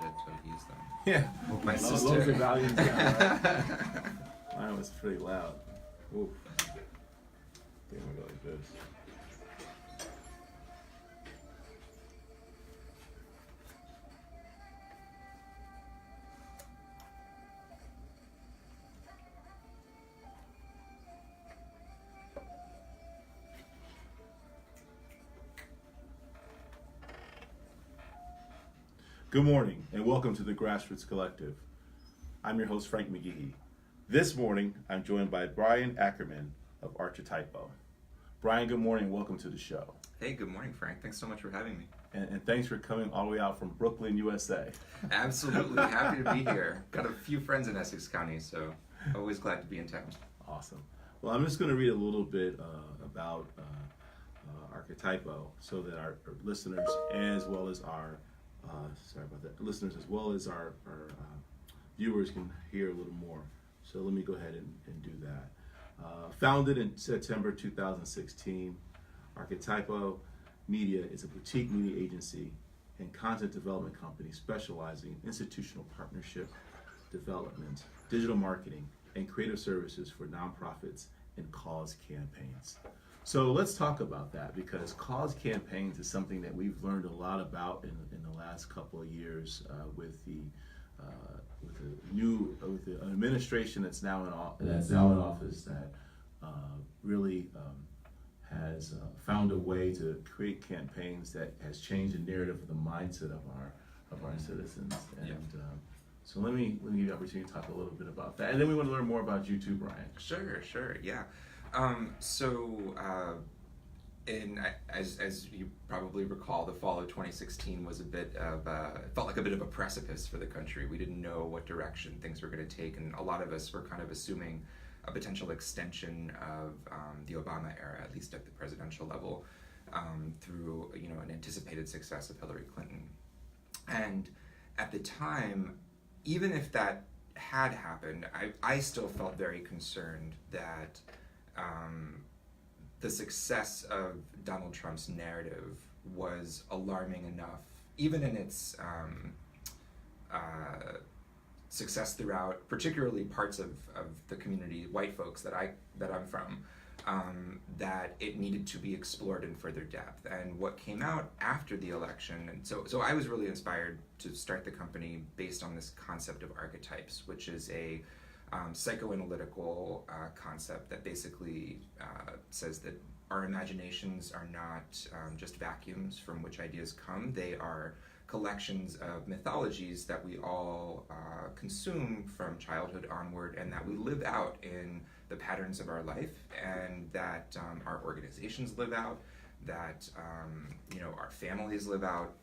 shit, so he's done. Yeah. Well, my Lows sister. and volumes down, right? Mine was pretty loud. Oof. I think I'm gonna go like this. Good morning and welcome to the Grassroots Collective. I'm your host, Frank McGehee. This morning, I'm joined by Brian Ackerman of Archetypal. Brian, good morning and welcome to the show. Hey, good morning, Frank. Thanks so much for having me. And thanks for coming all the way out from Brooklyn, USA. Absolutely. Happy to be here. Got a few friends in Essex County, so always glad to be in town. Awesome. Well, I'm just going to read a little bit about Archetypal so that our listeners, as well as our listeners as well as our viewers can hear a little more. So let me go ahead and do that. Founded in September 2016, Archetypal Media is a boutique media agency and content development company specializing in institutional partnership development, digital marketing, and creative services for nonprofits and cause campaigns. So let's talk about that, because cause campaigns is something that we've learned a lot about in the last couple of years with the administration that's now in office that really has found a way to create campaigns that has changed the narrative of the mindset of our citizens. And Yeah. So let me give you the opportunity to talk a little bit about that, and then we want to learn more about you too, Brian. Sure, yeah. As you probably recall, the fall of 2016 was it felt like a bit of a precipice for the country. We didn't know what direction things were going to take, and a lot of us were kind of assuming a potential extension of the Obama era, at least at the presidential level, through an anticipated success of Hillary Clinton. And at the time, even if that had happened, I still felt very concerned that the success of Donald Trump's narrative was alarming enough, even in its success throughout, particularly parts of the community, white folks that I'm from, that it needed to be explored in further depth. And what came out after the election, and so I was really inspired to start the company based on this concept of archetypes, which is a psychoanalytical concept that basically says that our imaginations are not just vacuums from which ideas come. They are collections of mythologies that we all consume from childhood onward, and that we live out in the patterns of our life, and that our organizations live out, that our families live out.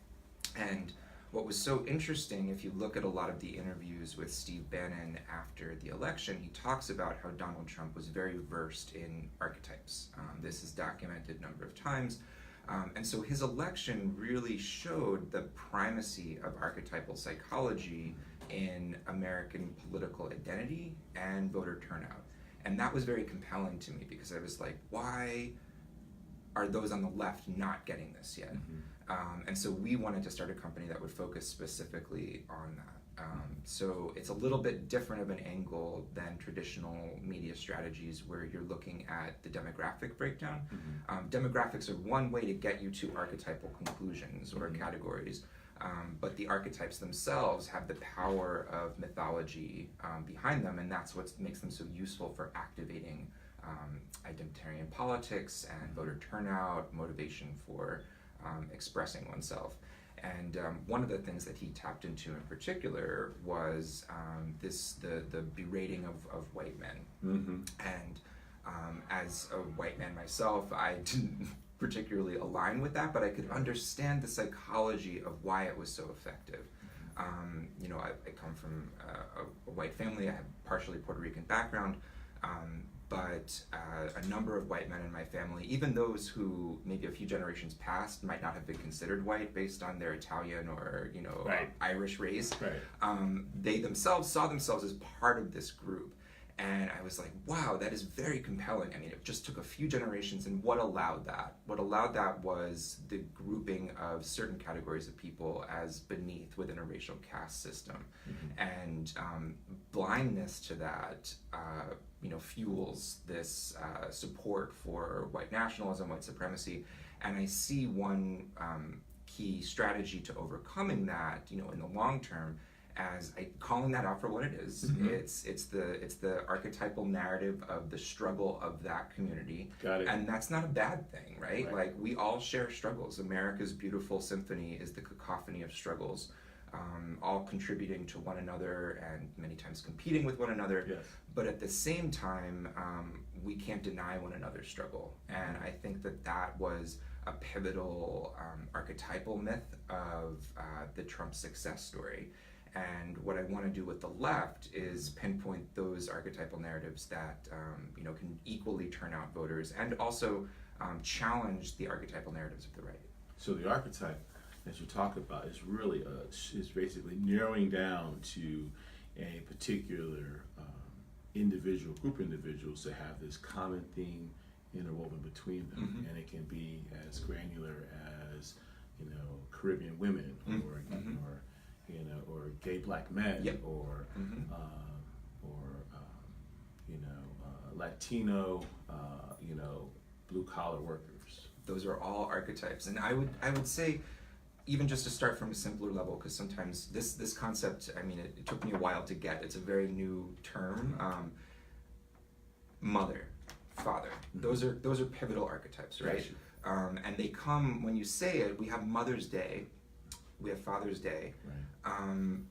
And what was so interesting, if you look at a lot of the interviews with Steve Bannon after the election, he talks about how Donald Trump was very versed in archetypes. This is documented a number of times. And so his election really showed the primacy of archetypal psychology in American political identity and voter turnout. And that was very compelling to me, because I was like, why are those on the left not getting this yet? Mm-hmm. And so we wanted to start a company that would focus specifically on that. So it's a little bit different of an angle than traditional media strategies, where you're looking at the demographic breakdown. Mm-hmm. Demographics are one way to get you to archetypal conclusions or mm-hmm. categories, but the archetypes themselves have the power of mythology behind them, and that's what makes them so useful for activating identitarian politics and voter turnout, motivation for expressing oneself. And one of the things that he tapped into in particular was the berating of white men. Mm-hmm. And as a white man myself, I didn't particularly align with that, but I could understand the psychology of why it was so effective. I come from a white family. I have partially Puerto Rican background. But a number of white men in my family, even those who maybe a few generations past might not have been considered white based on their Italian or right. Irish race, right. They themselves saw themselves as part of this group. And I was like, wow, that is very compelling. I mean, it just took a few generations, and what allowed that? What allowed that was the grouping of certain categories of people as beneath within a racial caste system. And blindness to that, fuels this support for white nationalism, white supremacy. And I see one key strategy to overcoming that, in the long term, as calling that out for what it is. It's the archetypal narrative of the struggle of that community. Got it. And that's not a bad thing, right? Like, we all share struggles. America's beautiful symphony is the cacophony of struggles, all contributing to one another and many times competing with one another. Yes. But at the same time, we can't deny one another's struggle. And I think that was a pivotal archetypal myth of the Trump success story. And what I want to do with the left is pinpoint those archetypal narratives that can equally turn out voters, and also challenge the archetypal narratives of the right. So the archetype that you talk about is really is basically narrowing down to a particular group of individuals that have this common theme interwoven between them, and it can be as granular as Caribbean women, or gay black men, or Latino, blue collar workers. Those are all archetypes, and I would say, even just to start from a simpler level, because sometimes this concept, I mean, it took me a while to get. It's a very new term. Mother, father, those are pivotal archetypes, right? And they come when you say it. We have Mother's Day. We have Father's Day,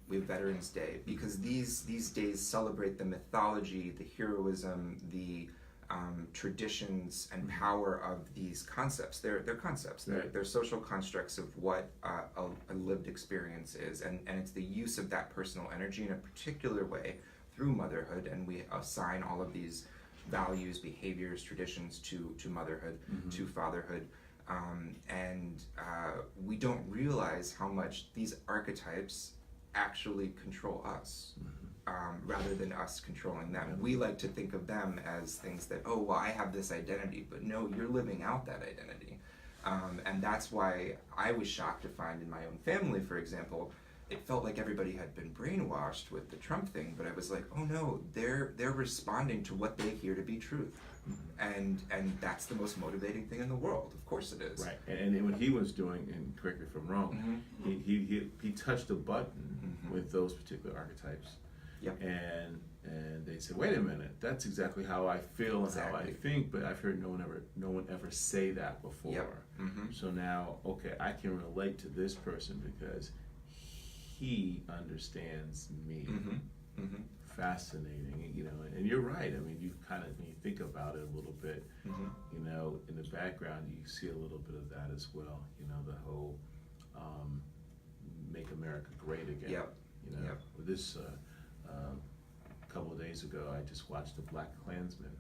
we have Veterans Day, because these days celebrate the mythology, the heroism, the traditions and power of these concepts. They're concepts. They're social constructs of what a lived experience is, and it's the use of that personal energy in a particular way through motherhood, and we assign all of these values, behaviors, traditions to motherhood, to fatherhood. And we don't realize how much these archetypes actually control us, rather than us controlling them. We like to think of them as things that, oh, well, I have this identity, but no, you're living out that identity. And that's why I was shocked to find in my own family, for example, it felt like everybody had been brainwashed with the Trump thing, but I was like, oh no, they're responding to what they hear to be truth. And that's the most motivating thing in the world. Of course it is. Right. And what he was doing, and correct me if I'm wrong, he touched a button with those particular archetypes. Yep. And they said, wait a minute, that's exactly how I feel and how I think, but I've heard no one ever say that before. Yep. So now, okay, I can relate to this person because he understands me. Fascinating, and you're right. I mean, when you think about it a little bit, in the background, you see a little bit of that as well. The whole "Make America Great Again." Yep. This a couple of days ago, I just watched the Black Klansman,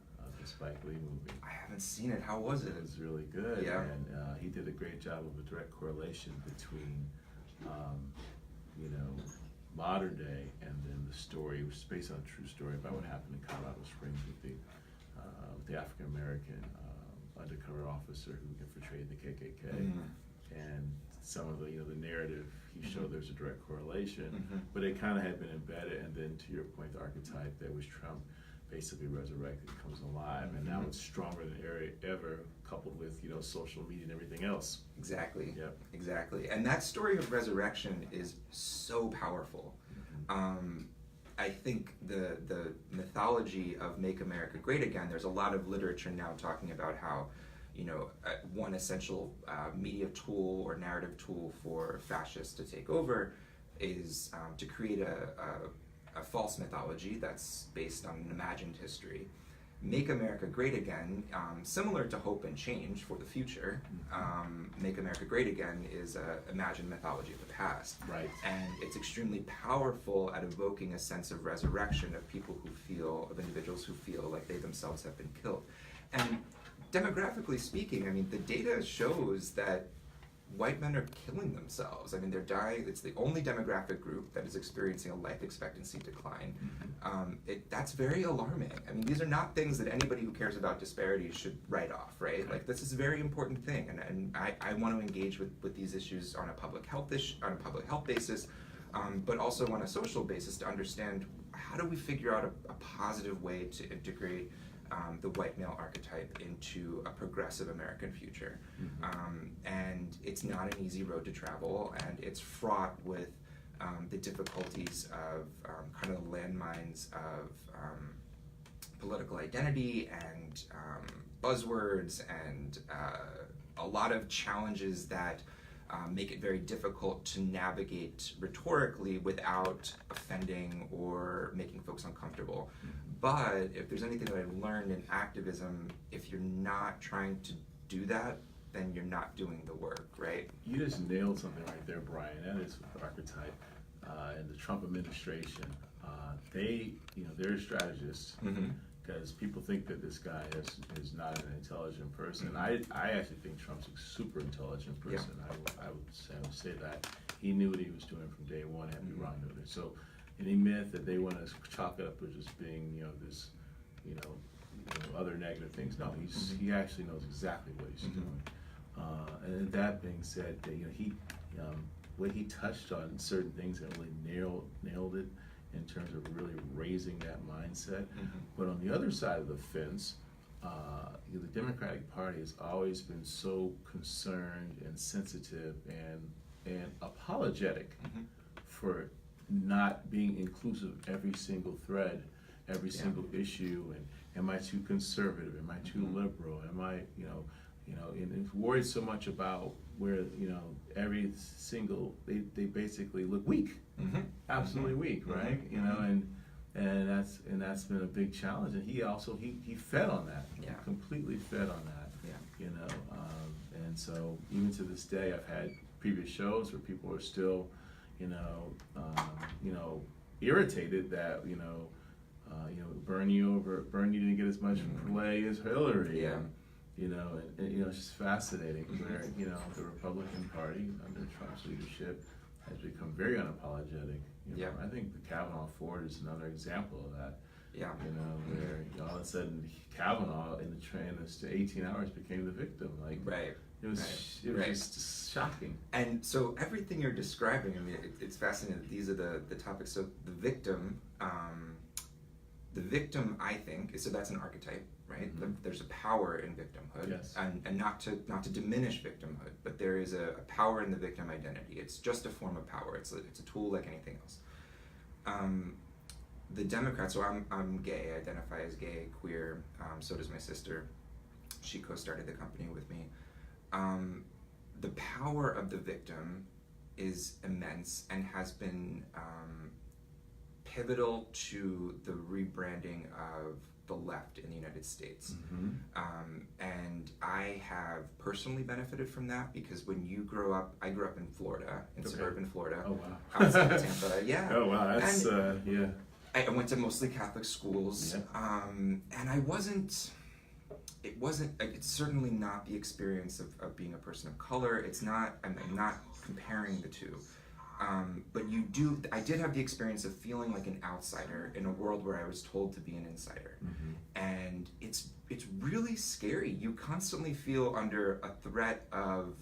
the Spike Lee movie. I haven't seen it. How was it? It was really good. Yeah. And he did a great job of a direct correlation between, modern day, and then the story, which is based on a true story about what happened in Colorado Springs with the African American undercover officer who infiltrated the KKK, and some of the narrative he showed there's a direct correlation, but it kind of had been embedded, and then to your point, the archetype that was Trump basically resurrected, comes alive, and now it's stronger than ever, coupled with social media and everything else. Exactly. Yep. Exactly. And that story of resurrection is so powerful. I think the mythology of Make America Great Again, there's a lot of literature now talking about how one essential media tool or narrative tool for fascists to take over is to create a false mythology that's based on an imagined history. Make America Great Again, similar to Hope and Change for the future, Make America Great Again is an imagined mythology of the past. Right. And it's extremely powerful at evoking a sense of resurrection of individuals who feel like they themselves have been killed. And demographically speaking, I mean, the data shows that white men are killing themselves. I mean, they're dying. It's the only demographic group that is experiencing a life expectancy decline. That's very alarming. I mean, these are not things that anybody who cares about disparities should write off, right? Like, this is a very important thing, and I want to engage with these issues on a public health basis, but also on a social basis to understand how do we figure out a positive way to integrate the white male archetype into a progressive American future. And it's not an easy road to travel, and it's fraught with the difficulties of kind of the landmines of political identity and buzzwords and a lot of challenges that make it very difficult to navigate rhetorically without offending or making folks uncomfortable. But if there's anything that I've learned in activism, if you're not trying to do that, then you're not doing the work, right? You just nailed something right there, Brian. That is Archetype and the Trump administration. They're strategists because people think that this guy is not an intelligent person. I actually think Trump's a super intelligent person. Yeah. I would say that he knew what he was doing from day one, and we wrong with it. So any myth that they want to chalk it up as just being, this, other negative things. No, he actually knows exactly what he's doing. And that being said, when he touched on certain things that really nailed it in terms of really raising that mindset. But on the other side of the fence, the Democratic Party has always been so concerned and sensitive and apologetic for not being inclusive of every single thread, every single issue, and am I too conservative? Am I too liberal? Am I, and worried so much about where, every single, they basically look weak, absolutely weak, right? And that's been a big challenge, and he fed on that, completely fed on that, and so even to this day, I've had previous shows where people are still, irritated that Bernie didn't get as much play as Hillary. It's just fascinating where the Republican Party under Trump's leadership has become very unapologetic. I think the Kavanaugh Ford is another example of that. Where all of a sudden Kavanaugh in the train to 18 hours became the victim. It was just shocking. And so everything you're describing, I mean, it's fascinating that these are the topics. So the victim, I think, so that's an archetype, right? There's a power in victimhood, and not to diminish victimhood, but there is a power in the victim identity. It's just a form of power. It's a tool like anything else. The Democrats, so I'm gay, I identify as gay, queer, so does my sister. She co-started the company with me. The power of the victim is immense and has been pivotal to the rebranding of the left in the United States. And I have personally benefited from that because when you grow up, I grew up in Florida, suburban Florida. Oh, wow. Outside of Tampa, Oh, wow, that's, I went to mostly Catholic schools, and it's certainly not the experience of being a person of color. I'm not comparing the two. But I did have the experience of feeling like an outsider in a world where I was told to be an insider. And it's really scary. You constantly feel under a threat of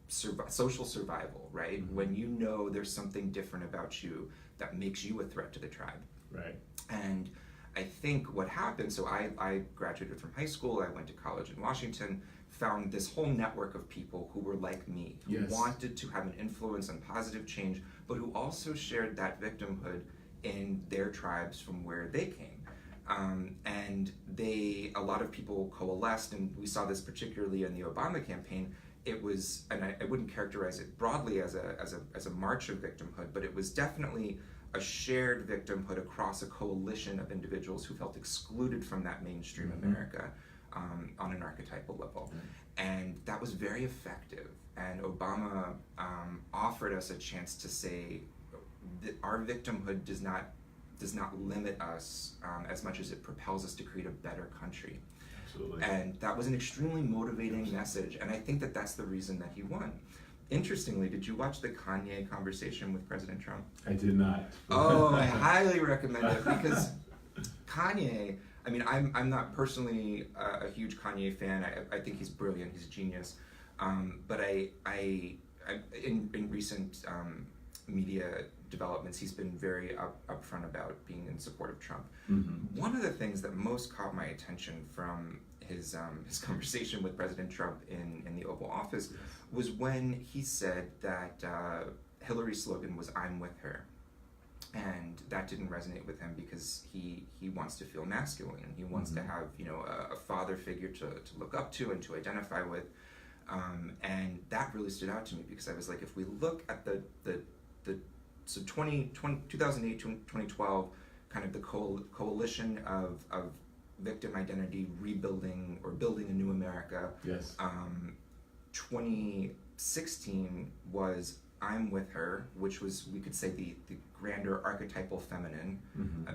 social survival, right? When you know there's something different about you that makes you a threat to the tribe. Right. And I think what happened, so I graduated from high school, I went to college in Washington, found this whole network of people who were like me, who wanted to have an influence on positive change, but who also shared that victimhood in their tribes from where they came. And a lot of people coalesced, and we saw this particularly in the Obama campaign. It was, and I wouldn't characterize it broadly as a march of victimhood, but it was definitely a shared victimhood across a coalition of individuals who felt excluded from that mainstream America on an archetypal level. And that was very effective. And Obama offered us a chance to say that our victimhood does not limit us as much as it propels us to create a better country. Absolutely. And that was an extremely motivating message, and I think that that's the reason that he won. Interestingly, did you watch the Kanye conversation with President Trump? I did not. Oh, I highly recommend it, because Kanye, I mean, I'm not personally a huge Kanye fan. I think he's brilliant, he's a genius. But in recent media developments, he's been very upfront about being in support of Trump. Mm-hmm. One of the things that most caught my attention from his conversation with President Trump in the Oval Office was when he said that Hillary's slogan was "I'm with her," and that didn't resonate with him because he wants to feel masculine, and he wants to have a father figure to look up to and to identify with, and that really stood out to me, because I was like, if we look at the 2008 2012 kind of the coalition of victim identity rebuilding or building a new America. Yes. 2016 was "I'm with her," which was, we could say, the grander archetypal feminine,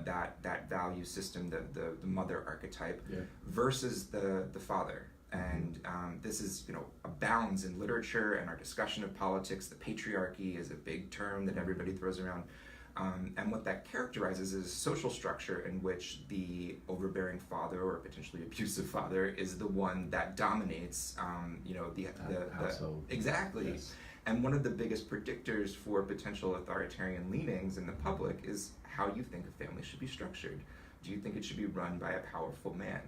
that value system, the mother archetype, versus the father. And this is, abounds in literature and our discussion of politics. The patriarchy is a big term that everybody throws around. And what that characterizes is a social structure in which the overbearing father, or potentially abusive father, is the one that dominates, the household. Exactly. Yes. And one of the biggest predictors for potential authoritarian leanings in the public is how you think a family should be structured. Do you think it should be run by a powerful man?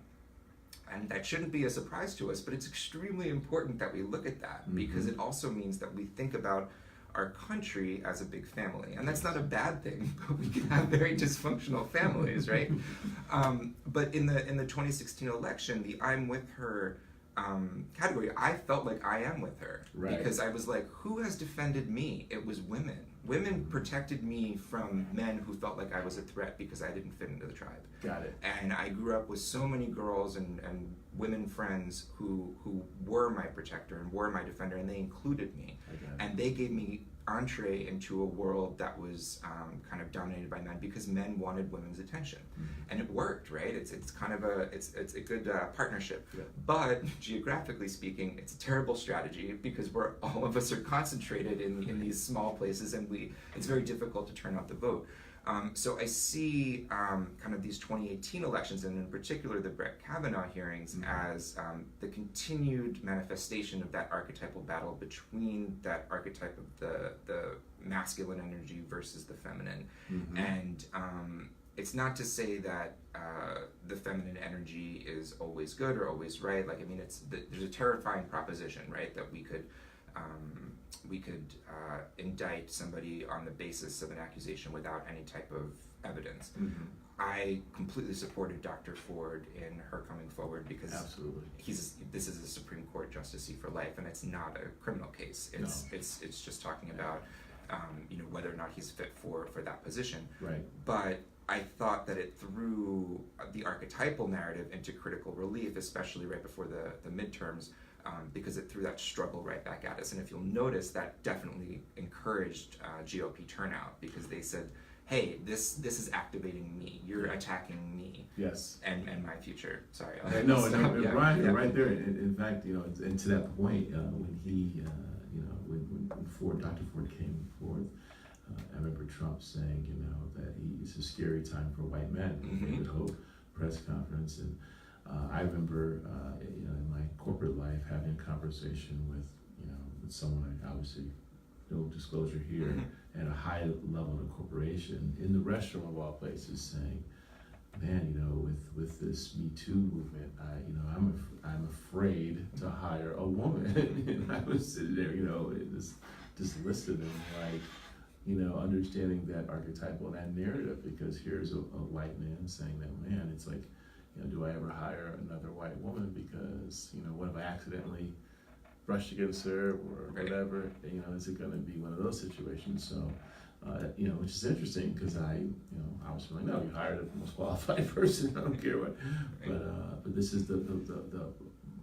And that shouldn't be a surprise to us, but it's extremely important that we look at that, because it also means that we think about our country as a big family. And that's not a bad thing, but we can have very dysfunctional families, right? But in the 2016 election, the "I'm with her" category, I felt like I am with her. Right. Because I was like, who has defended me? It was women. Women protected me from men who felt like I was a threat because I didn't fit into the tribe. Got it. And I grew up with so many girls and women friends who were my protector and were my defender, and they included me. And they gave me entree into a world that was kind of dominated by men, because men wanted women's attention. And it worked, right? It's kind of a good partnership. Yeah. But geographically speaking, it's a terrible strategy, because all of us are concentrated in these small places, and it's very difficult to turn out the vote. So I see kind of these 2018 elections, and in particular the Brett Kavanaugh hearings, as the continued manifestation of that archetypal battle between that archetype of the masculine energy versus the feminine. And it's not to say that the feminine energy is always good or always right. Like, I mean, there's a terrifying proposition, right, that we could indict somebody on the basis of an accusation without any type of evidence. I completely supported Dr. Ford in her coming forward, because this is a Supreme Court justice for life, and it's not a criminal case. It's just talking about whether or not he's fit for that position. Right. But I thought that it threw the archetypal narrative into critical relief, especially right before the midterms. Because it threw that struggle right back at us. And if you'll notice, that definitely encouraged GOP turnout, because they said, hey, this is activating me. You're attacking me. Yes. And my future. Sorry. Right there. In fact, and to that point, when he, when Dr. Ford came forth, I remember Trump saying, that it's a scary time for white men. David Hope press conference, and I remember, in my corporate life, having a conversation with someone, obviously, no disclosure here, at a high level of the corporation, in the restroom of all places, saying, man, with this Me Too movement, I'm afraid to hire a woman. And I was sitting there, just listening, like, understanding that archetypal, that narrative, because here's a white man saying that, man, it's like, do I ever hire another white woman, because, what if I accidentally brushed against her or whatever, is it going to be one of those situations? So, which is interesting, because I was like, no, you hired the most qualified person, I don't care what. But this is the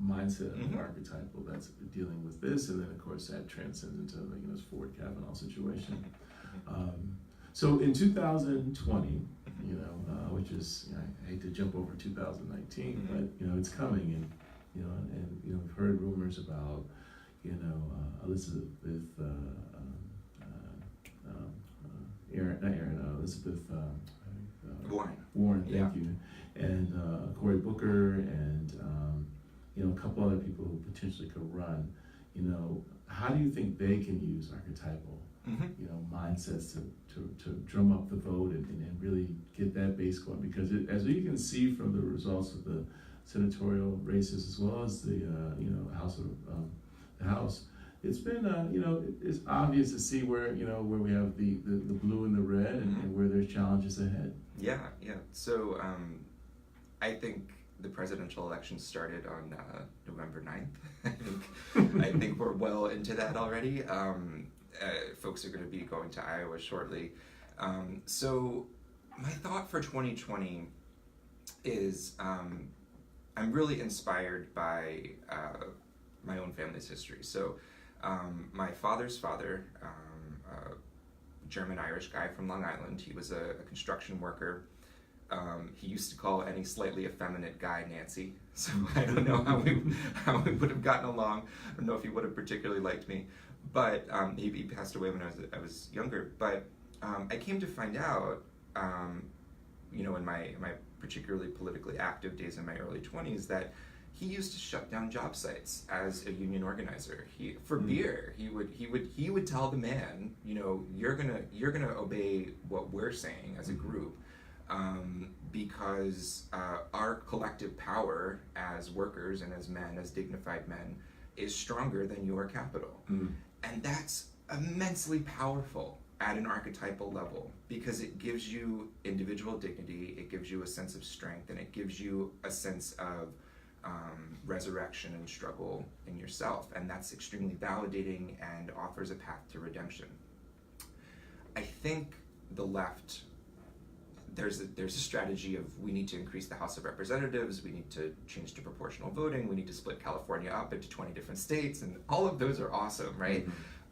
mindset of the archetypal that's dealing with this, and then of course that transcends into this Ford Kavanaugh situation. So in 2020, which is just, I hate to jump over 2019, but it's coming, and we've heard rumors about Elizabeth Warren, thank you, and Cory Booker, and a couple other people who potentially could run. How do you think they can use archetypal mindsets to drum up the vote and really get that base going? Because as you can see from the results of the senatorial races as well as the House, it's been it's obvious to see where we have the blue and the red, and where there's challenges ahead. Yeah. So I think the presidential election started on November 9th. I think we're well into that already. Folks are going to be going to Iowa shortly. So my thought for 2020 is I'm really inspired by my own family's history. So my father's father, German-Irish guy from Long Island, he was a construction worker. He used to call any slightly effeminate guy Nancy, so I don't know how we would have gotten along. I don't know if he would have particularly liked me, but he passed away when I was younger. But I came to find out, in my particularly politically active days in my early 20s, that he used to shut down job sites as a union organizer. For beer, he would tell the man, you're gonna obey what we're saying as a group. Because our collective power as workers and as men, as dignified men, is stronger than your capital. And that's immensely powerful at an archetypal level, because it gives you individual dignity, it gives you a sense of strength, and it gives you a sense of resurrection and struggle in yourself. And that's extremely validating and offers a path to redemption. I think the left, there's a strategy of, we need to increase the House of Representatives, we need to change to proportional voting, we need to split California up into 20 different states, and all of those are awesome, right?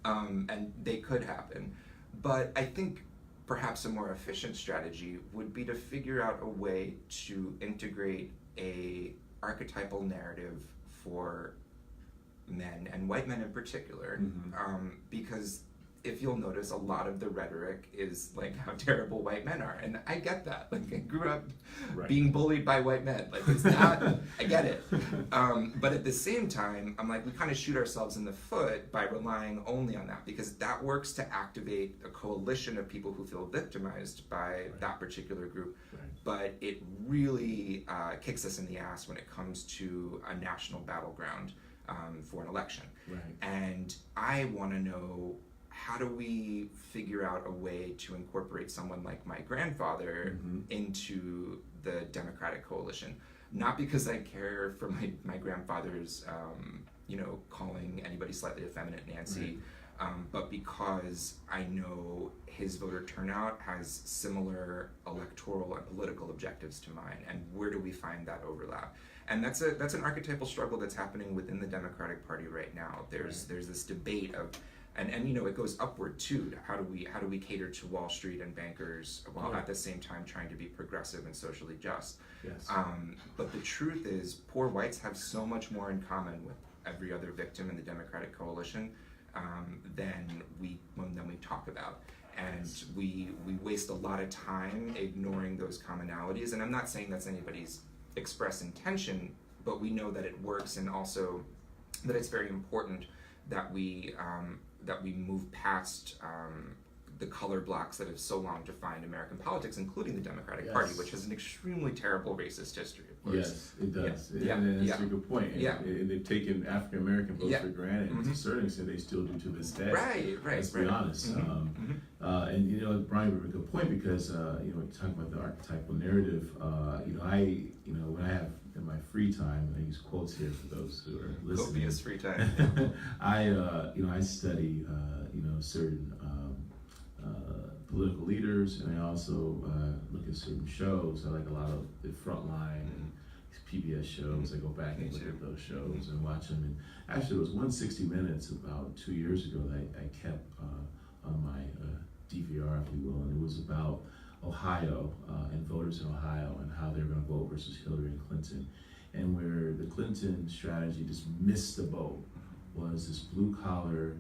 And they could happen. But I think perhaps a more efficient strategy would be to figure out a way to integrate a archetypal narrative for men, and white men in particular, because if you'll notice, a lot of the rhetoric is like how terrible white men are, and I get that. Like, I grew up being bullied by white men. Like, it's not, I get it. But at the same time, I'm like, we kind of shoot ourselves in the foot by relying only on that, because that works to activate a coalition of people who feel victimized by that particular group. But it really kicks us in the ass when it comes to a national battleground for an election. And I want to know, how do we figure out a way to incorporate someone like my grandfather into the Democratic coalition? Not because I care for my grandfather's, calling anybody slightly effeminate Nancy, but because I know his voter turnout has similar electoral and political objectives to mine, and where do we find that overlap? And that's an archetypal struggle that's happening within the Democratic Party right now. There's this debate of, and it goes upward too. How do we cater to Wall Street and bankers while at the same time trying to be progressive and socially just? But the truth is, poor whites have so much more in common with every other victim in the Democratic coalition than we talk about. And we waste a lot of time ignoring those commonalities. And I'm not saying that's anybody's express intention, but we know that it works, and also that it's very important that we move past the color blocks that have so long defined American politics, including the Democratic Party, which has an extremely terrible racist history, of course. Yes, it does. And that's a good point. And they've taken African American votes for granted, and to a certain extent they still do to this day. Let's be honest. And Brian made a good point, because when you talk about the archetypal narrative, when I have in my free time, and I use quotes here for those who are listening. Copious free time. I study certain political leaders, and I also look at certain shows. I like a lot of the Frontline and PBS shows. I go back and look at those shows and watch them. And actually, there was one 60 Minutes about 2 years ago that I kept on my DVR, if you will, and it was about Ohio and voters in Ohio and how they're going to vote versus Hillary and Clinton. And where the Clinton strategy just missed the boat was this blue collar,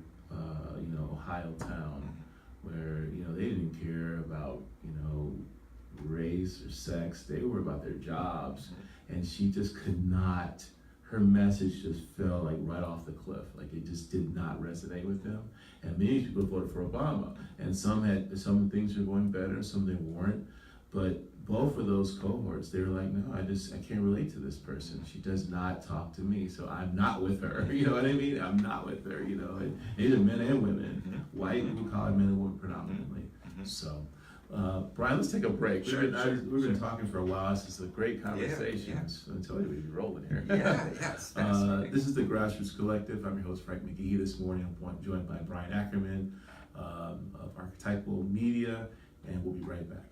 Ohio town where, they didn't care about, race or sex. They were about their jobs. And she just could not, her message just fell like right off the cliff. Like it just did not resonate with them. And many people voted for Obama. And some things were going better, some they weren't. But both of those cohorts, they were like, no, I can't relate to this person. She does not talk to me, so I'm not with her. You know what I mean? I'm not with her, And these are men and women, white blue-collar men and women predominantly. So, Brian, let's take a break. We've been talking for a while. This is a great conversation. Yeah. So I told you we'd be rolling here. Yes. This is the Grassroots Collective. I'm your host, Frank McGehee. This morning I'm joined by Brian Ackerman of Archetypal Media, and we'll be right back.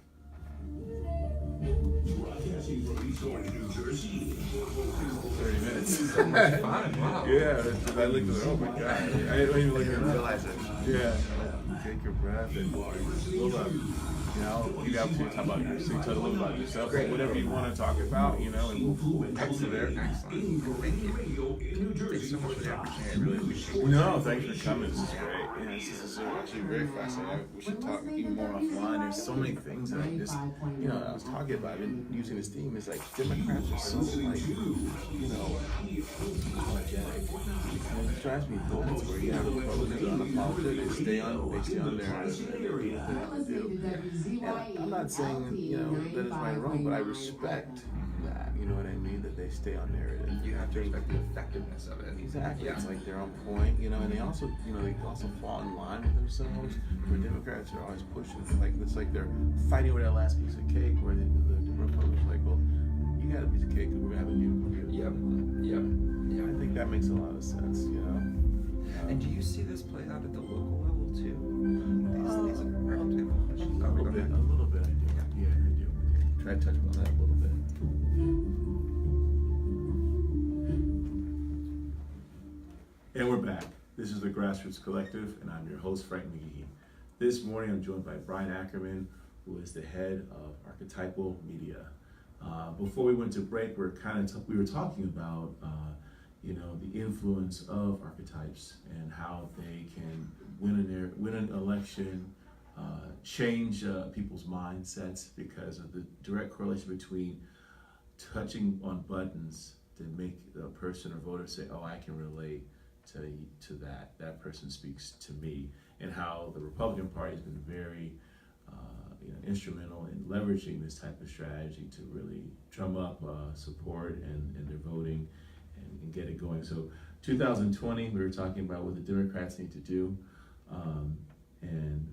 Broadcasting from East Orange, New Jersey. 30 minutes. So much fun. Wow. Yeah, I looked at it. Oh my God. I didn't even look at it. Realize it. Yeah. Take your breath and you got to talk about yourself, tell a little about yourself, whatever you want to talk about, and we'll go from there. Excellent. Thank you. Thanks so much for the opportunity. I really appreciate it. No, thanks for coming. This is great. Yeah, this is actually very fascinating. We should talk even more offline. There's so many things that I just, I was talking about. I've been using this theme. It's like Democrats are so apologetic. And it drives me nuts where you have the Republicans are unapologetic. They stay on their and I'm not saying, that it's right or wrong, but I respect that, you know what I mean, that they stay on narrative. You have to respect the effectiveness of it. Exactly. Yeah. It's like they're on point, and they also, fall in line with themselves, where Democrats are always pushing, it's like they're fighting over that last piece of cake, where the Republicans are like, well, you got a piece of cake, and we're going to have a new. Yep. I think that makes a lot of sense, And do you see this play out at the local level too? These are archetypal questions. A little bit, I do. Yeah, I do. Try to touch on that a little bit. And we're back. This is the Grassroots Collective, and I'm your host, Frank McGehee. This morning, I'm joined by Brian Ackerman, who is the head of Archetypal Media. Before we went to break, we were talking about the influence of archetypes and how they can win an election, change people's mindsets because of the direct correlation between touching on buttons to make a person or voter say, oh, I can relate to that. That person speaks to me. And how the Republican Party has been very instrumental in leveraging this type of strategy to really drum up support and their voting and get it going. So 2020, we were talking about what the Democrats need to do and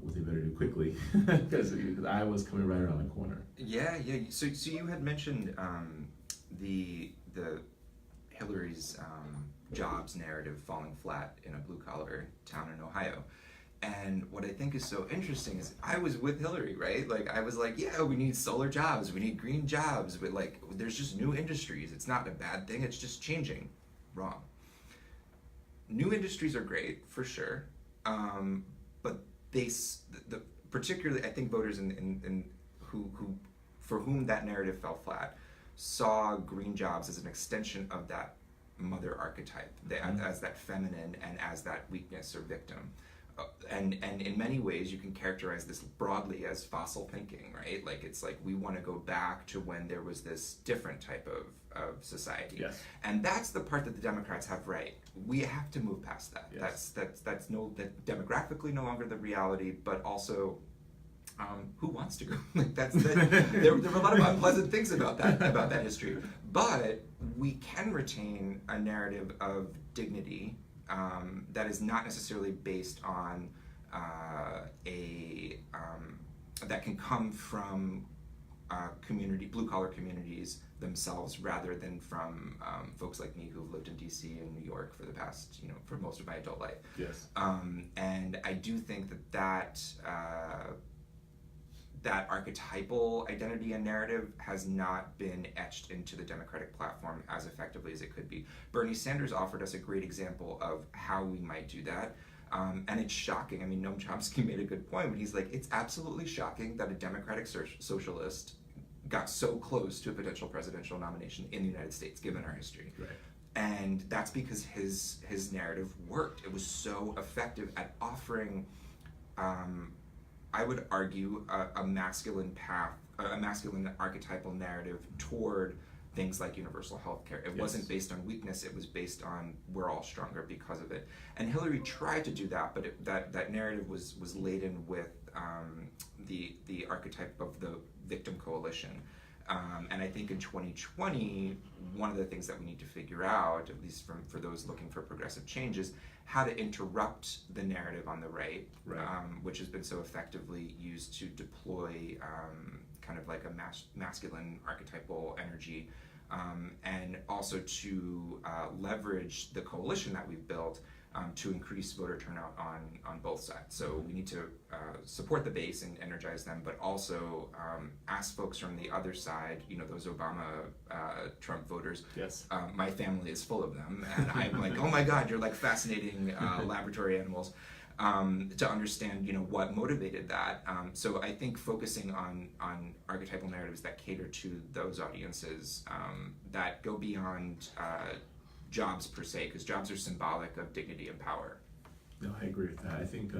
what they better do quickly because Iowa's coming right around the corner. Yeah. So you had mentioned the Hillary's jobs narrative falling flat in a blue-collar town in Ohio. And what I think is so interesting is I was with Hillary, right? I was like, yeah, we need solar jobs, we need green jobs, but there's just new industries. It's not a bad thing, it's just changing. Wrong. New industries are great, for sure, but particularly I think voters who for whom that narrative fell flat saw green jobs as an extension of that mother archetype, as that feminine and as that weakness or victim. And in many ways you can characterize this broadly as fossil thinking, right? It's like we want to go back to when there was this different type of society. Yes. And that's the part that the Democrats have right. We have to move past that. Yes. That's demographically no longer the reality, but also who wants to go? There were a lot of unpleasant things about that history. But we can retain a narrative of dignity that is not necessarily based on that can come from blue-collar communities themselves, rather than from folks like me who've lived in DC and New York for the past, for most of my adult life. Yes. And I do think that archetypal identity and narrative has not been etched into the Democratic platform as effectively as it could be. Bernie Sanders offered us a great example of how we might do that. And it's shocking. I mean, Noam Chomsky made a good point when he's like, it's absolutely shocking that a democratic socialist got so close to a potential presidential nomination in the United States, given our history. Right. And that's because his narrative worked. It was so effective at offering, I would argue, a masculine path, a masculine archetypal narrative toward things like universal health care. It wasn't based on weakness, it was based on we're all stronger because of it. And Hillary tried to do that, but that narrative was laden with the archetype of the victim coalition. And I think in 2020, one of the things that we need to figure out, at least for those looking for progressive change, is how to interrupt the narrative on the right. Which has been so effectively used to deploy kind of like a masculine archetypal energy, and also to leverage the coalition that we've built to increase voter turnout on both sides. So we need to support the base and energize them, but also ask folks from the other side, those Obama, Trump voters. Yes. My family is full of them, and I'm like, oh my God, you're like fascinating laboratory animals. To understand, what motivated that. So I think focusing on archetypal narratives that cater to those audiences that go beyond jobs per se, because jobs are symbolic of dignity and power. No, I agree with that. I think,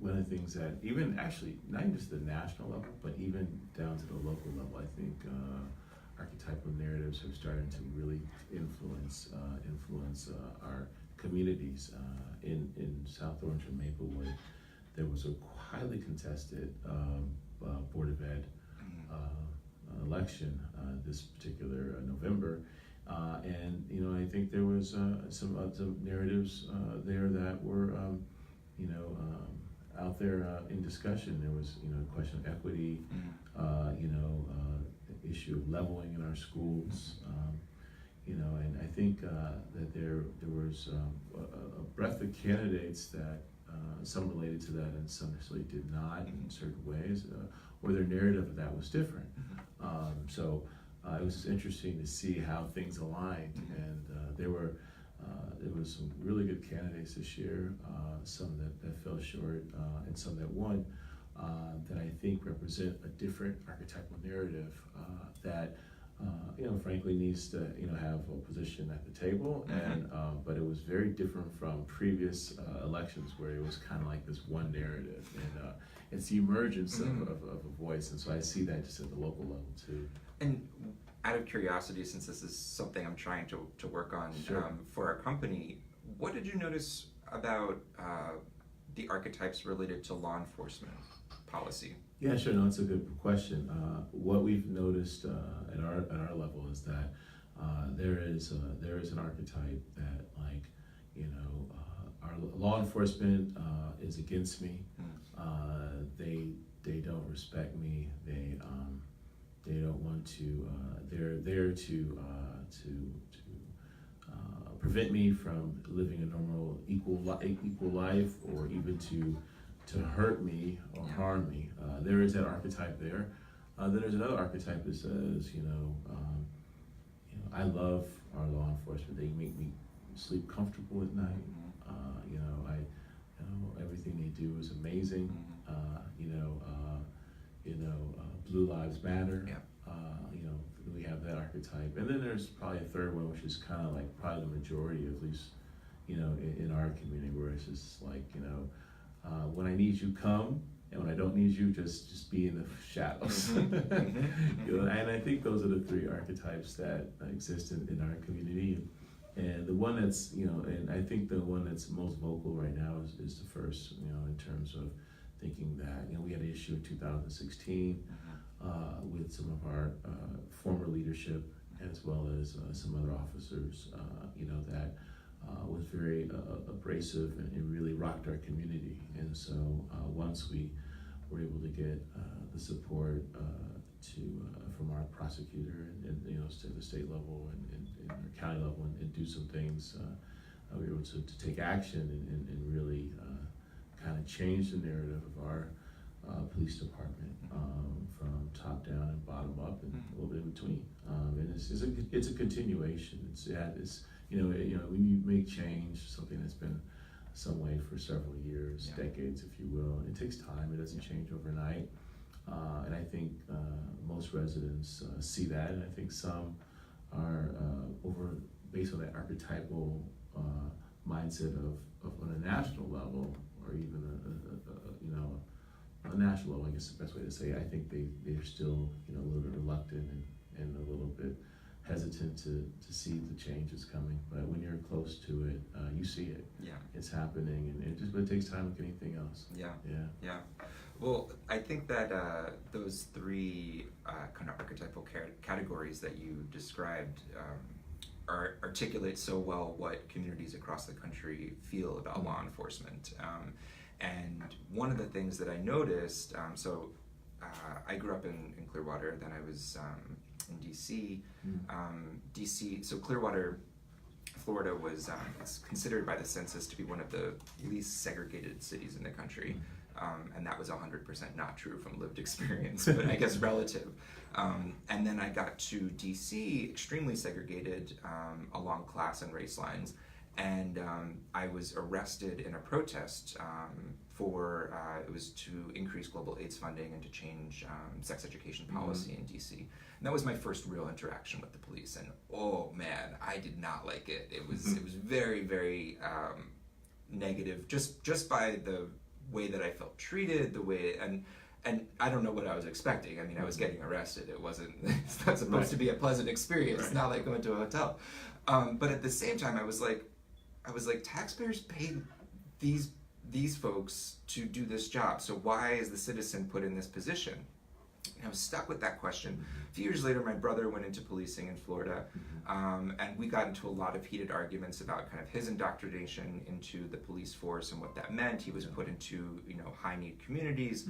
one of the things that even actually, not even just the national level, but even down to the local level, I think archetypal narratives are starting to really influence our communities. In South Orange and Maplewood, there was a highly contested Board of Ed election this particular November, and I think there was some narratives there that were out there in discussion. There was a question of equity, the issue of leveling in our schools. And I think that there was a breadth of candidates that some related to that and some necessarily did not in certain ways, or their narrative of that was different. So it was just interesting to see how things aligned, and there was some really good candidates this year, some that fell short, and some that won, that I think represent a different archetypal narrative that frankly needs to, have a position at the table, and but it was very different from previous elections where it was kind of like this one narrative, and it's the emergence of a voice, and so I see that just at the local level too. And out of curiosity, since this is something I'm trying to work on for our company, what did you notice about the archetypes related to law enforcement policy? Yeah, sure. No, it's a good question. What we've noticed at our level is that there is an archetype that, like, our law enforcement is against me. They don't respect me. They don't want to. They're there to prevent me from living a normal, equal life, or even to hurt me or harm me. There is that archetype there. Then there's another archetype that says, I love our law enforcement. They make me sleep comfortable at night. Everything they do is amazing. Blue Lives Matter. Yeah. We have that archetype, and then there's probably a third one, which is kind of like probably the majority, at least, in our community, where it's just like, when I need you, come, and when I don't need you, just be in the shadows. And I think those are the three archetypes that exist in our community. And the one that's, and I think the one that's most vocal right now is the first, in terms of thinking that, we had an issue in 2016 with some of our former leadership, as well as some other officers, that was very abrasive and really rocked our community. And so once we were able to get the support from our prosecutor and to the state level and our county level and do some things, we were able to take action and really kind of change the narrative of our police department from top down and bottom up and a little bit in between. And it's a continuation. It's when you make change, something that's been some way for several years, decades, if you will. It takes time. It doesn't change overnight. And I think most residents see that, and I think some are based on that archetypal mindset of on a national level, or even a national level, I guess is the best way to say it. I think they're still a little bit reluctant and a little bit hesitant to see the changes coming. But when you're close to it, you see it. Yeah, it's happening, and but it takes time like anything else. Yeah. Well, I think that those three kind of archetypal categories that you described articulate so well what communities across the country feel about law enforcement. And one of the things that I noticed, I grew up in Clearwater, then I was in DC. DC, so Clearwater, Florida was it's considered by the census to be one of the least segregated cities in the country. And that was 100% not true from lived experience, but I guess relative. And then I got to DC, extremely segregated along class and race lines. And I was arrested in a protest for, it was to increase global AIDS funding and to change sex education policy in DC. And that was my first real interaction with the police. And oh man, I did not like it. It was very, very negative, just by the way that I felt treated, the way, and I don't know what I was expecting. I mean, I was getting arrested. It's not supposed to be a pleasant experience. It's not like going to a hotel. But at the same time, I was like, taxpayers paid these folks to do this job. So why is the citizen put in this position? And I was stuck with that question. A few years later, my brother went into policing in Florida, and we got into a lot of heated arguments about kind of his indoctrination into the police force and what that meant. He was put into high-need communities,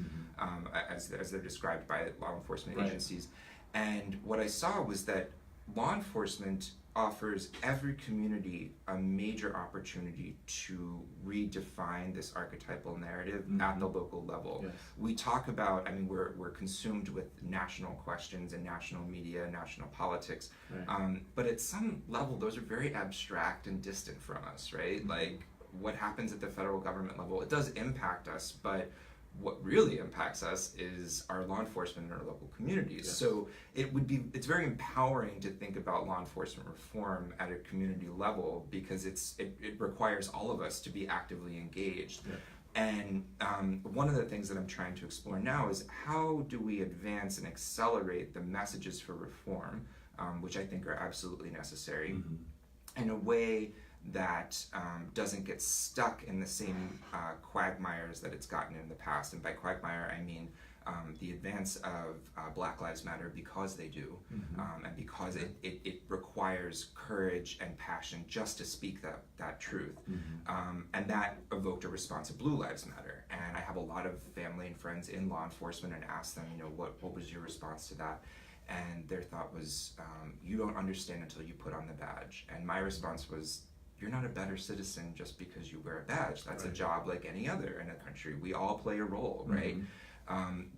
as they're described by law enforcement agencies. And what I saw was that law enforcement offers every community a major opportunity to redefine this archetypal narrative at the local level. Yes. We talk about, we're consumed with national questions and national media, national politics, but at some level, those are very abstract and distant from us, right? Like what happens at the federal government level, it does impact us, but what really impacts us is our law enforcement in our local communities. Yes. So it's very empowering to think about law enforcement reform at a community level, because it requires all of us to be actively engaged. Yeah. And one of the things that I'm trying to explore now is how do we advance and accelerate the messages for reform, which I think are absolutely necessary, in a way that doesn't get stuck in the same quagmires that it's gotten in the past. And by quagmire, I mean the advance of Black Lives Matter because they do, and because it requires courage and passion just to speak that truth. And that evoked a response of Blue Lives Matter. And I have a lot of family and friends in law enforcement, and asked them, what was your response to that? And their thought was, you don't understand until you put on the badge. And my response was, you're not a better citizen just because you wear a badge. That's a job like any other in a country. We all play a role, right?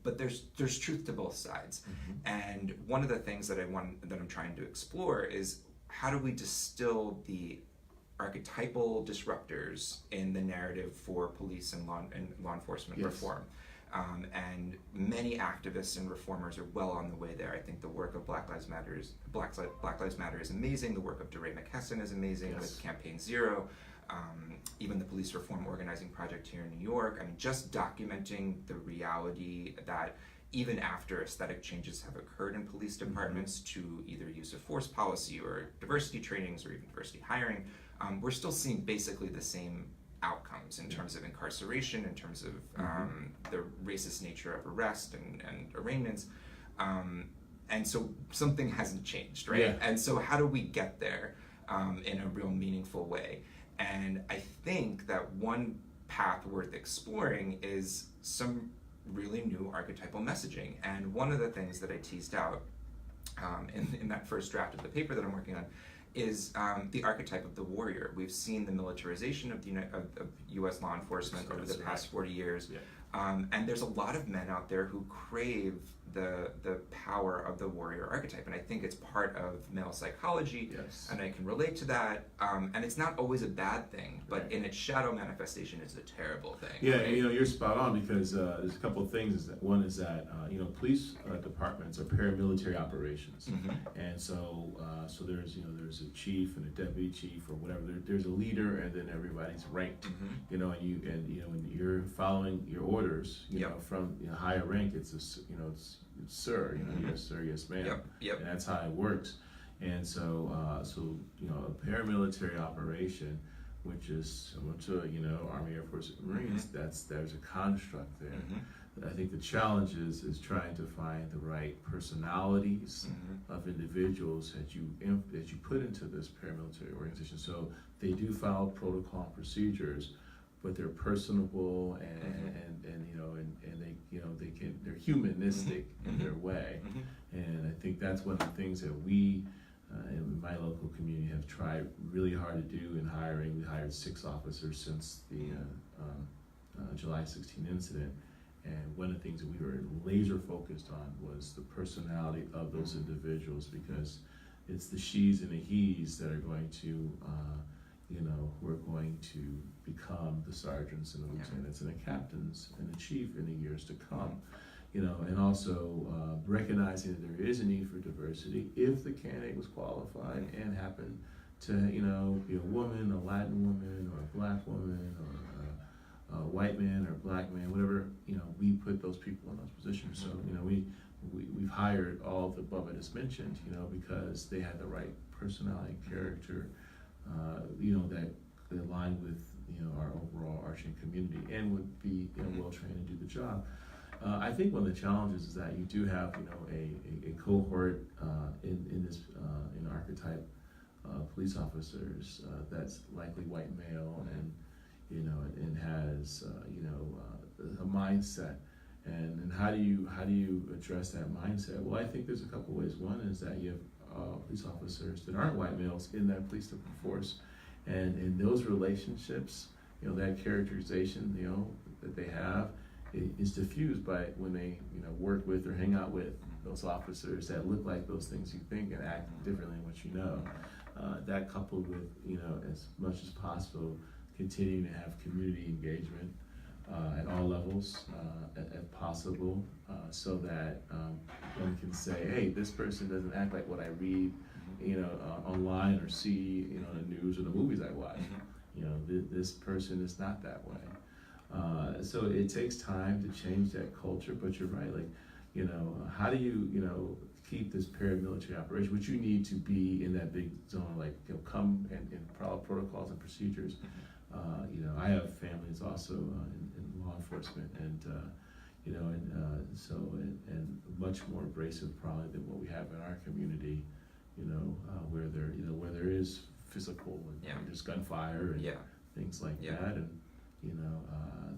But there's truth to both sides. And one of the things that I'm trying to explore is, how do we distill the archetypal disruptors in the narrative for police and law enforcement reform? And many activists and reformers are well on the way there. I think the work of Black Lives Matter is amazing. The work of DeRay McKesson is amazing with Campaign Zero. Even the Police Reform Organizing Project here in New York. Just documenting the reality that even after aesthetic changes have occurred in police departments to either use of force policy or diversity trainings or even diversity hiring, we're still seeing basically the same outcomes in terms of incarceration, in terms of the racist nature of arrest and arraignments. And so something hasn't changed, right? Yeah. And so how do we get there in a real meaningful way? And I think that one path worth exploring is some really new archetypal messaging. And one of the things that I teased out in that first draft of the paper that I'm working on is the archetype of the warrior. We've seen the militarization of U.S. law enforcement over the past 40 years. Yeah. And there's a lot of men out there who crave the power of the warrior archetype, and I think it's part of male psychology. Yes. And I can relate to that. And it's not always a bad thing, but in its shadow manifestation, it's a terrible thing. Yeah, right? you're spot on, because there's a couple of things. One is that police departments are paramilitary operations, and so there's a chief and a deputy chief or whatever. There's a leader, and then everybody's ranked. And when you're following your orders, from higher rank, it's it's sir, yes sir, yes ma'am. Yep. And that's how it works. And so a paramilitary operation, which is similar to Army, Air Force, Marines, there's a construct there. I think the challenge is trying to find the right personalities of individuals that you put into this paramilitary organization. So they do follow protocol and procedures, but they're personable and they're humanistic in their way. And I think that's one of the things that we in my local community have tried really hard to do in hiring. We hired 6 officers since the July 16 incident, and one of the things that we were laser focused on was the personality of those individuals, because it's the she's and the he's that are going to who are going to become the sergeants and the lieutenants and the captains and the chief in the years to come. And also recognizing that there is a need for diversity if the candidate was qualified and happened to, be a woman, a Latin woman, or a black woman, or a white man or a black man, whatever. We put those people in those positions. So, we've hired all of the above I just mentioned, because they had the right personality, character, that aligned with, our overall archery community and would be well trained and do the job. I think one of the challenges is that you do have, a cohort in this in Archetype police officers that's likely white male and and has a mindset. And how do you address that mindset? Well, I think there's a couple ways. One is that you have police officers that aren't white males in that police force, and in those relationships, that characterization that they have is diffused by when they work with or hang out with those officers that look like those things you think and act differently than what you know. That coupled with as much as possible continuing to have community engagement at all levels as possible, so that one can say, hey, this person doesn't act like what I read online or see in the news or the movies I watch. This person is not that way. So it takes time to change that culture, but you're right, how do you keep this paramilitary operation, which you need to be in that big zone, come and follow protocols and procedures. I have families also in law enforcement, and and much more abrasive probably than what we have in our community, where there is physical and there's gunfire and things like that, and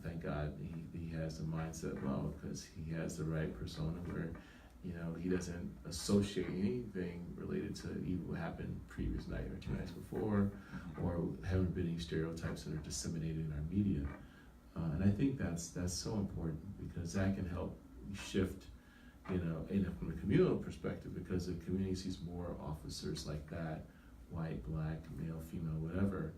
thank God he has the mindset well, because he has the right persona where he doesn't associate anything related to either what happened previous night or 2 nights before, or haven't been any stereotypes that are disseminated in our media. And I think that's so important, because that can help shift, from a communal perspective, because the community sees more officers like that, white, black, male, female, whatever.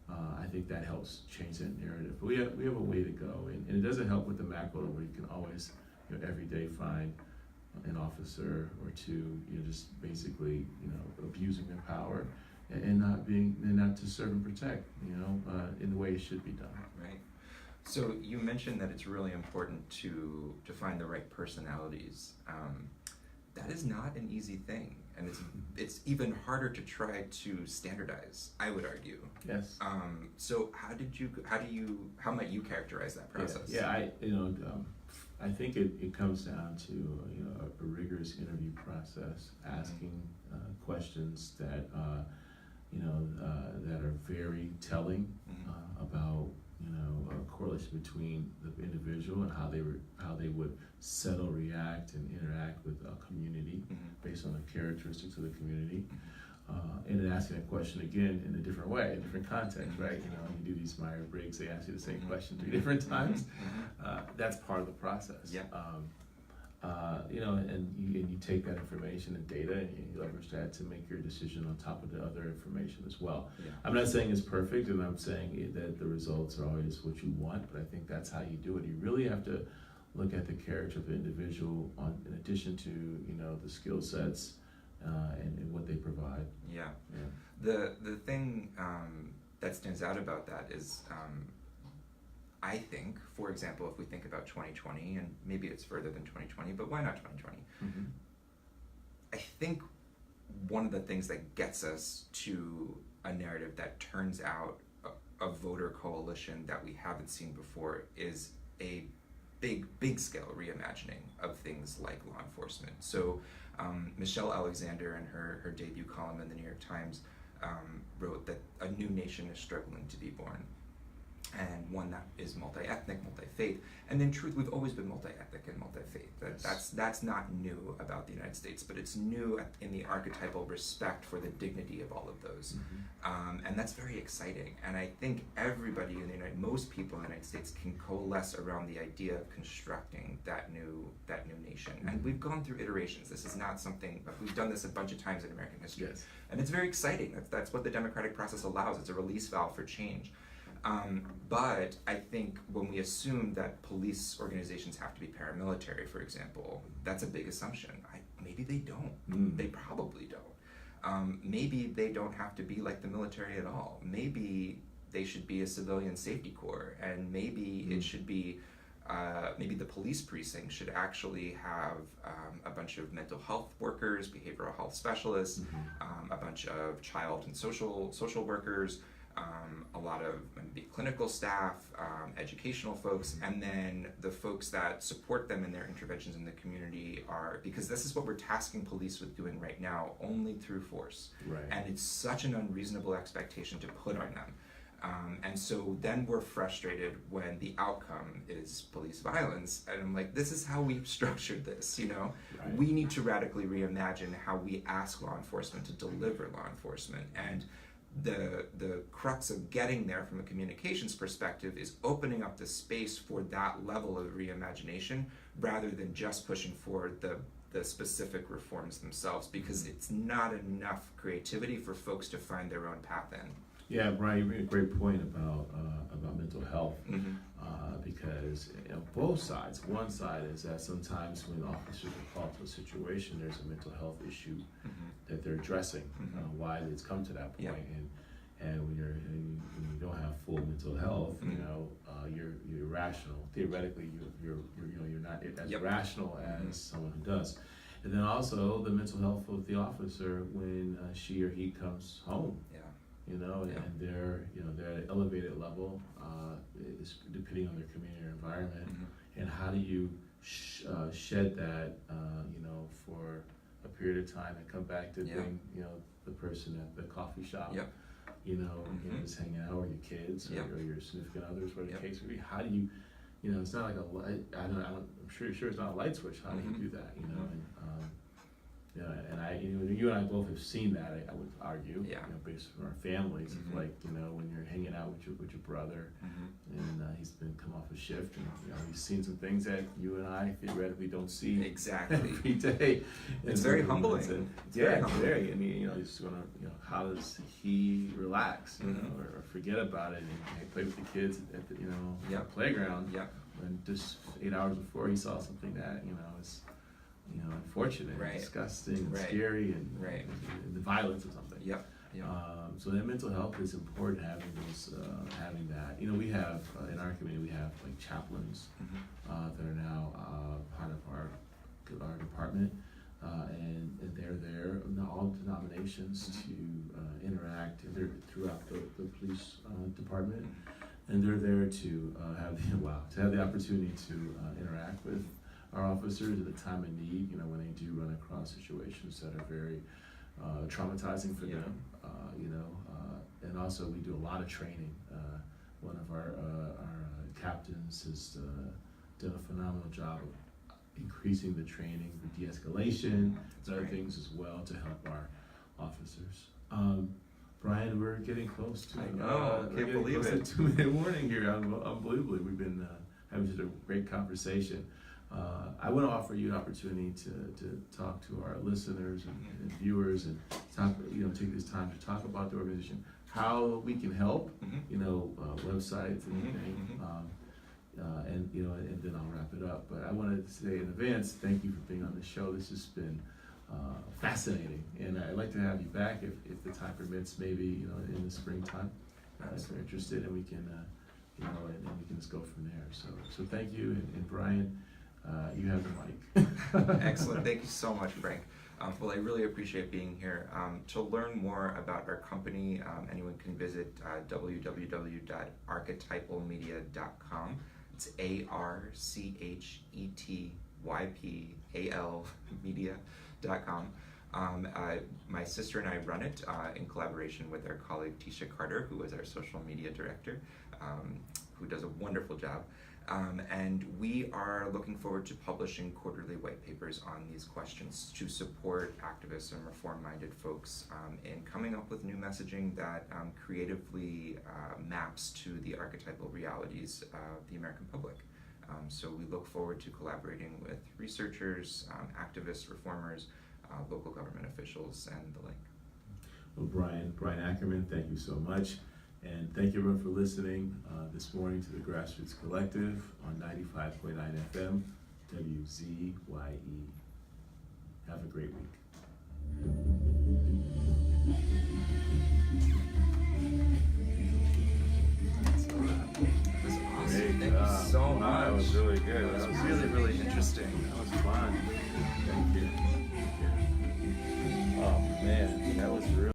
I think that helps change that narrative. But we have a way to go, and it doesn't help with the macro where you can always every day find an officer or two just basically abusing their power and not to serve and protect in the way it should be done. Right. So you mentioned that it's really important to find the right personalities. That is not an easy thing, and it's even harder to try to standardize, I would argue. Yes. So how might you characterize that process? I think it comes down to a rigorous interview process, asking questions that that are very telling about a correlation between the individual and how they would settle, react, and interact with a community based on the characteristics of the community. And then asking that question again in a different way, a different context, right? You do these Myers-Briggs, they ask you the same question 3 different times. That's part of the process. Yeah. and you take that information and data and you leverage that to make your decision on top of the other information as well. Yeah. I'm not saying it's perfect, and I'm saying that the results are always what you want, but I think that's how you do it. You really have to look at the character of the individual in addition to the skill sets and what they provide. Yeah. The thing that stands out about that is I think, for example, if we think about 2020, and maybe it's further than 2020, but why not 2020? Mm-hmm. I think one of the things that gets us to a narrative that turns out a voter coalition that we haven't seen before is a big scale reimagining of things like law enforcement. So Michelle Alexander, in her debut column in the New York Times, wrote that a new nation is struggling to be born, and one that is multi-ethnic, multi-faith. And in truth, we've always been multi-ethnic and multi-faith. That's not new about the United States, but it's new in the archetypal respect for the dignity of all of those. Mm-hmm. And that's very exciting. And I think everybody most people in the United States can coalesce around the idea of constructing that new nation. Mm-hmm. And we've gone through iterations. This is not something, we've done this a bunch of times in American history. Yes. And it's very exciting. That's what the democratic process allows. It's a release valve for change. But I think when we assume that police organizations have to be paramilitary, for example, that's a big assumption. Maybe they don't. They probably don't. Maybe they don't have to be like the military at all. Maybe they should be a civilian safety corps, and maybe it should be, maybe the police precinct should actually have a bunch of mental health workers, behavioral health specialists, a bunch of child and social workers, a lot of maybe clinical staff, educational folks, and then the folks that support them in their interventions in the community because this is what we're tasking police with doing right now, only through force. Right. And it's such an unreasonable expectation to put on them. And so then we're frustrated when the outcome is police violence, and I'm like, this is how we've structured this, Right. We need to radically reimagine how we ask law enforcement to deliver law enforcement. And the crux of getting there from a communications perspective is opening up the space for that level of reimagination rather than just pushing for the specific reforms themselves, because it's not enough creativity for folks to find their own path in. Yeah, Brian, you made a great point about mental health, because both sides. One side is that sometimes when officers are called to a situation, there's a mental health issue that they're addressing. Why it's come to that point, and when you don't have full mental health, you're rational. Theoretically, you're not as rational as someone who does. And then also the mental health of the officer when she or he comes home. And they're at an elevated level, depending on their community or environment. And how do you shed that, for a period of time and come back to bring, the person at the coffee shop, just hanging out, or your kids, or your significant others, whatever the case would be. How do you, it's not like a light. I'm sure it's not a light switch. How do you do that? And you and I both have seen that. I would argue, based on our families, like when you're hanging out with your brother, and he's been come off a shift, and he's seen some things that you and I theoretically don't see every day. It's very humbling. Very. I mean, he's gonna, how does he relax, or forget about it and play with the kids at the playground, when just 8 hours before he saw something that is. Unfortunate, disgusting, scary, and the violence or something. So that mental health is important, having that. We have in our community, we have like chaplains that are now part of our department, and they're there in all denominations to interact. They're throughout the police department, and they're there to have the opportunity to interact with our officers at the time of need, when they do run across situations that are very traumatizing for them, and also we do a lot of training. One of our captains has done a phenomenal job of increasing the training for de-escalation and other things as well to help our officers. Brian, we're getting close to I can't believe it. 2-minute warning here. Unbelievably, we've been having such a great conversation. I want to offer you an opportunity to talk to our listeners and viewers and talk, take this time to talk about the organization, how we can help, websites and anything, and then I'll wrap it up. But I wanted to say in advance, thank you for being on the show. This has been fascinating, and I'd like to have you back if the time permits, maybe in the springtime, if you're interested, and we can and we can just go from there. So thank you, and Brian, you have the mic. Excellent. Thank you so much, Frank. Well, I really appreciate being here. To learn more about our company, anyone can visit www.archetypalmedia.com. It's ARCHETYPAL media.com. My sister and I run it in collaboration with our colleague Tisha Carter, who is our social media director, who does a wonderful job. And we are looking forward to publishing quarterly white papers on these questions to support activists and reform-minded folks in coming up with new messaging that creatively maps to the archetypal realities of the American public. So we look forward to collaborating with researchers, activists, reformers, local government officials, and the like. Well, Brian Ackerman, thank you so much. And thank you everyone for listening this morning to the Grassroots Collective on 95.9 FM, WZYE. Have a great week. That was awesome. Thank you so much. That was really good. That was really, really interesting. That was fun.